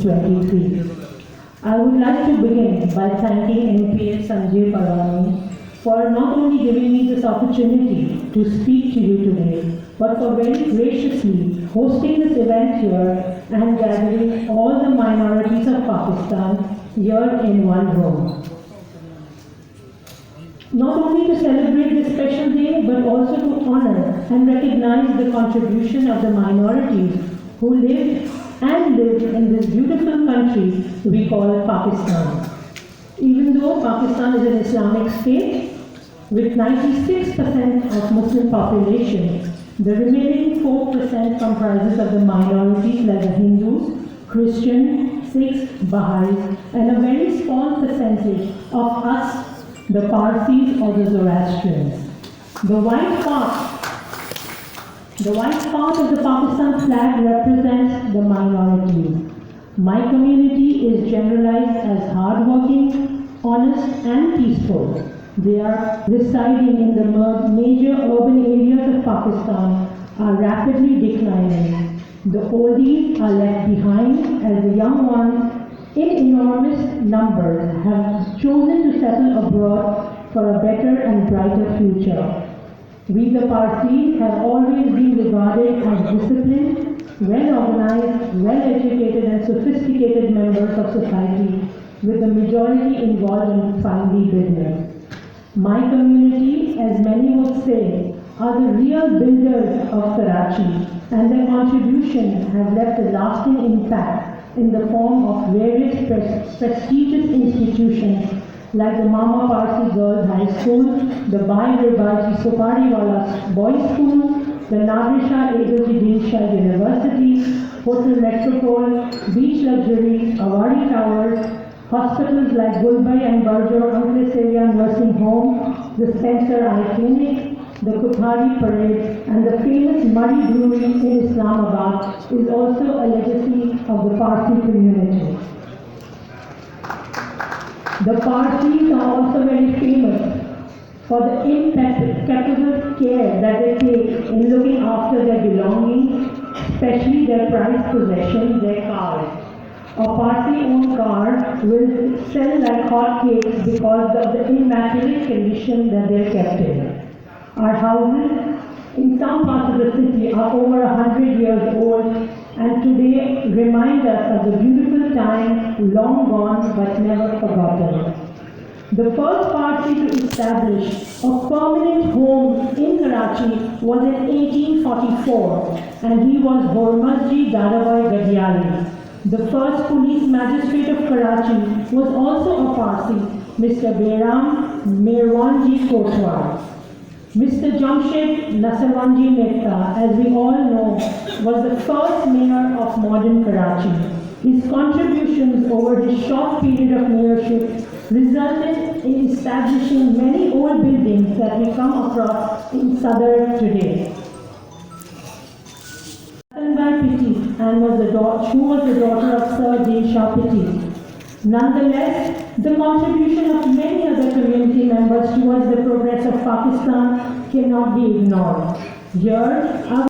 2023. I would like to begin by thanking MPA Sanjay Parwani for not only giving me this opportunity to speak to you today, but for very graciously hosting this event here and gathering all the minorities of Pakistan here in one room. Not only to celebrate this special day, but also to honor and recognize the contribution of the minorities who lived and live in this beautiful country we call Pakistan. Even though Pakistan is an Islamic state, with 96% of Muslim population, the remaining 4% comprises of the minorities like the Hindus, Christians, Sikhs, Baha'is, and a very small percentage of us, the Parsis or the Zoroastrians. The white part of the Pakistan flag represents the minorities. My community is generalized as hardworking, honest, and peaceful. They are residing in the major urban areas of Pakistan are rapidly declining. The oldies are left behind as the young ones in enormous numbers have chosen to settle abroad for a better and brighter future. We the Parsis have always been regarded as disciplined, well-organized, well-educated and sophisticated members of society with the majority involved in family business. My community, as many would say, are the real builders of Karachi, and their contributions have left a lasting impact in the form of various prestigious institutions like the Mama Parsi Girls High School, the Bhai Ribaji Supariwala Boys School, the Nadir Shah Ezuddin Shah University, Hotel Metropole, Beach Luxury, Awari Towers, hospitals like Gulbai and Barjor Anklesheria Nursing Home, the Spencer Eye Clinic, the Kuthari Parade, and the famous Murray Brewery in Islamabad is also a legacy of the Parsi community. The Parsis are also very famous for the impeccable care that they take in looking after their belongings, especially their prized possessions, their cars. A Parsi-owned car will sell like hotcakes because of the immaculate condition that they are kept in. Our houses in some parts of the city are over 100 years old and today remind us of the beautiful time long gone but never forgotten. The first Parsi to establish a permanent home in Karachi was in 1844 and he was Hormazji Dadabhai Gadiali. The first police magistrate of Karachi was also a Parsi, Mr. Behram Mirwanji Kotwar. Mr. Jamshed Nasarwanji Mehta, as we all know, was the first mayor of modern Karachi. His contributions over his short period of mayorship resulted in establishing many old buildings that we come across in Sadr today. And who was the daughter of Sir J. Shah Petit. Nonetheless, the contribution of many other community members towards the progress of Pakistan cannot be ignored. Here,